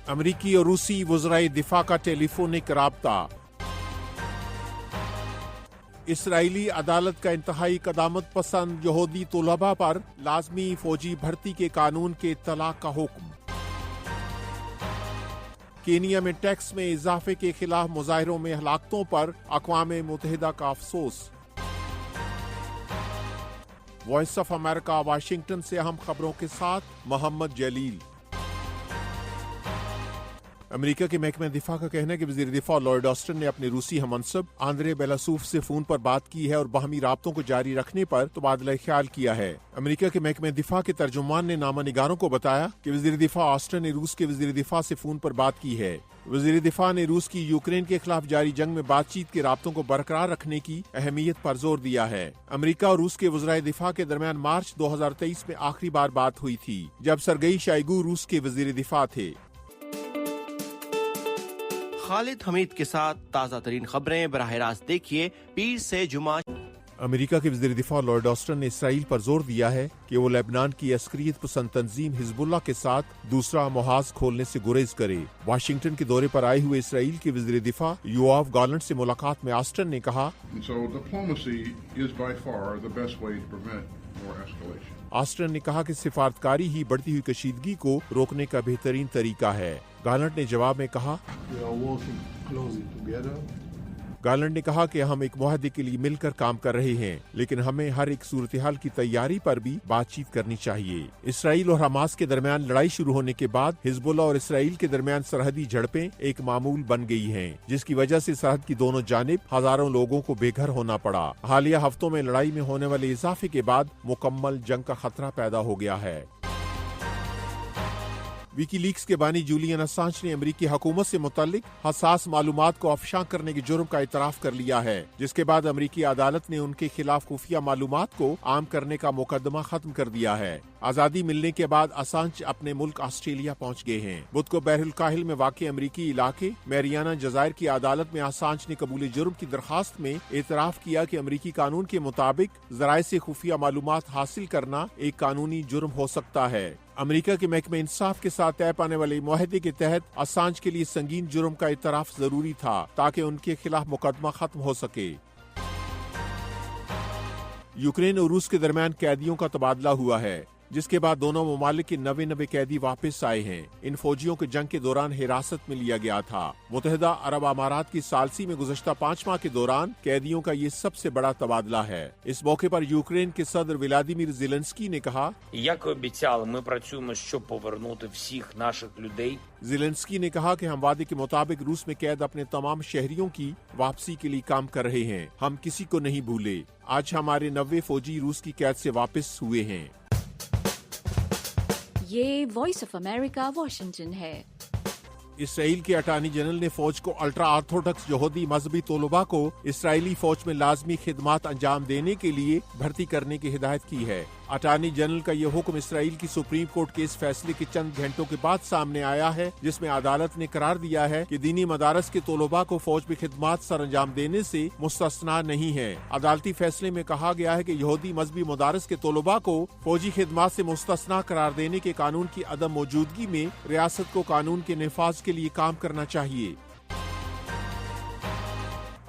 امریکی اور روسی وزرائے دفاع کا ٹیلی فونک رابطہ۔ اسرائیلی عدالت کا انتہائی قدامت پسند یہودی طلباء پر لازمی فوجی بھرتی کے قانون کے اطلاق کا حکم۔ کینیا میں ٹیکس میں اضافے کے خلاف مظاہروں میں ہلاکتوں پر اقوام متحدہ کا افسوس۔ وائس آف امریکہ واشنگٹن سے اہم خبروں کے ساتھ محمد جلیل۔ امریکہ کے محکمہ دفاع کا کہنا ہے کہ وزیر دفاع لارڈ آسٹن نے اپنے روسی ہم منصب آندرے بیلاسوف سے فون پر بات کی ہے اور باہمی رابطوں کو جاری رکھنے پر تبادلہ خیال کیا ہے۔ امریکہ کے محکمہ دفاع کے ترجمان نے نامہ نگاروں کو بتایا کہ وزیر دفاع آسٹن نے روس کے وزیر دفاع سے فون پر بات کی ہے۔ وزیر دفاع نے روس کی یوکرین کے خلاف جاری جنگ میں بات چیت کے رابطوں کو برقرار رکھنے کی اہمیت پر زور دیا ہے۔ امریکہ اور روس کے وزرائے دفاع کے درمیان مارچ 2023 میں آخری بار بات ہوئی تھی، جب سرگئی شائگو روس کے وزیر دفاع تھے۔ خالد حمید کے ساتھ تازہ ترین خبریں براہ راست دیکھیے پیر سے جمعہ۔ امریکہ کے وزیر دفاع لارڈ آسٹن نے اسرائیل پر زور دیا ہے کہ وہ لبنان کی عسکریت پسند تنظیم حزب اللہ کے ساتھ دوسرا محاذ کھولنے سے گریز کرے۔ واشنگٹن کے دورے پر آئے ہوئے اسرائیل کے وزیر دفاع یوآف گالنٹ سے ملاقات میں آسٹن نے کہا آسٹن نے کہا کہ سفارتکاری ہی بڑھتی ہوئی کشیدگی کو روکنے کا بہترین طریقہ ہے۔ گالنٹ نے جواب میں کہا کہ ہم ایک معاہدے کے لیے مل کر کام کر رہے ہیں، لیکن ہمیں ہر ایک صورتحال کی تیاری پر بھی بات چیت کرنی چاہیے۔ اسرائیل اور حماس کے درمیان لڑائی شروع ہونے کے بعد حزب اللہ اور اسرائیل کے درمیان سرحدی جھڑپیں ایک معمول بن گئی ہیں، جس کی وجہ سے سرحد کی دونوں جانب ہزاروں لوگوں کو بے گھر ہونا پڑا۔ حالیہ ہفتوں میں لڑائی میں ہونے والے اضافے کے بعد مکمل جنگ کا خطرہ پیدا ہو گیا ہے۔ ویکی لیکس کے بانی جولین اسانج نے امریکی حکومت سے متعلق حساس معلومات کو افشاں کرنے کے جرم کا اعتراف کر لیا ہے، جس کے بعد امریکی عدالت نے ان کے خلاف خفیہ معلومات کو عام کرنے کا مقدمہ ختم کر دیا ہے۔ آزادی ملنے کے بعد اسانج اپنے ملک آسٹریلیا پہنچ گئے ہیں۔ بدھ کو بحر الکاہل میں واقع امریکی علاقے میریانا جزائر کی عدالت میں اسانج نے قبول جرم کی درخواست میں اعتراف کیا کہ امریکی قانون کے مطابق ذرائع سے خفیہ معلومات حاصل کرنا ایک قانونی جرم ہو سکتا ہے۔ امریکہ کے محکمہ انصاف کے ساتھ طے پانے والے معاہدے کے تحت اسانج کے لیے سنگین جرم کا اعتراف ضروری تھا تاکہ ان کے خلاف مقدمہ ختم ہو سکے۔ یوکرین اور روس کے درمیان قیدیوں کا تبادلہ ہوا ہے، جس کے بعد دونوں ممالک کے 99 قیدی واپس آئے ہیں۔ ان فوجیوں کو جنگ کے دوران حراست میں لیا گیا تھا۔ متحدہ عرب امارات کی ثالثی میں گزشتہ 5 ماہ کے دوران قیدیوں کا یہ سب سے بڑا تبادلہ ہے۔ اس موقع پر یوکرین کے صدر ولادیمیر زیلنسکی نے کہا زیلنسکی نے کہا کہ ہم وعدے کے مطابق روس میں قید اپنے تمام شہریوں کی واپسی کے لیے کام کر رہے ہیں۔ ہم کسی کو نہیں بھولے۔ آج ہمارے 90 فوجی روس کی قید سے واپس ہوئے ہیں۔ یہ وائس آف امریکہ واشنگٹن ہے۔ اسرائیل کے اٹارنی جنرل نے فوج کو الٹرا آرتھوڈکس یہودی مذہبی طلباء کو اسرائیلی فوج میں لازمی خدمات انجام دینے کے لیے بھرتی کرنے کی ہدایت کی ہے۔ اٹارنی جنرل کا یہ حکم اسرائیل کی سپریم کورٹ کے اس فیصلے کے چند گھنٹوں کے بعد سامنے آیا ہے، جس میں عدالت نے قرار دیا ہے کہ دینی مدارس کے طلباء کو فوج میں خدمات سر انجام دینے سے مستثنا نہیں ہے۔ عدالتی فیصلے میں کہا گیا ہے کہ یہودی مذہبی مدارس کے طلباء کو فوجی خدمات سے مستثنا قرار دینے کے قانون کی عدم موجودگی میں ریاست کو قانون کے نفاذ کے لیے کام کرنا چاہیے۔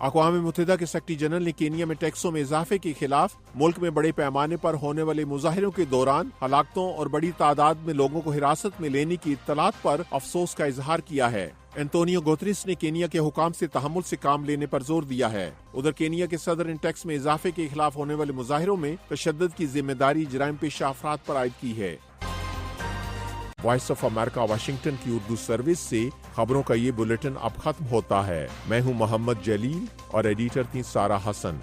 اقوام متحدہ کے سیکرٹری جنرل نے کینیا میں ٹیکسوں میں اضافے کے خلاف ملک میں بڑے پیمانے پر ہونے والے مظاہروں کے دوران ہلاکتوں اور بڑی تعداد میں لوگوں کو حراست میں لینے کی اطلاعات پر افسوس کا اظہار کیا ہے۔ انتونیو گوتریس نے کینیا کے حکام سے تحمل سے کام لینے پر زور دیا ہے۔ ادھر کینیا کے صدر نے ٹیکس میں اضافے کے خلاف ہونے والے مظاہروں میں تشدد کی ذمہ داری جرائم پیشہ افراد پر عائد کی ہے۔ وائس آف امریکہ واشنگٹن کی اردو سروس سے خبروں کا یہ بلیٹن اب ختم ہوتا ہے۔ میں ہوں محمد جلیل اور ایڈیٹر تھی سارہ حسن۔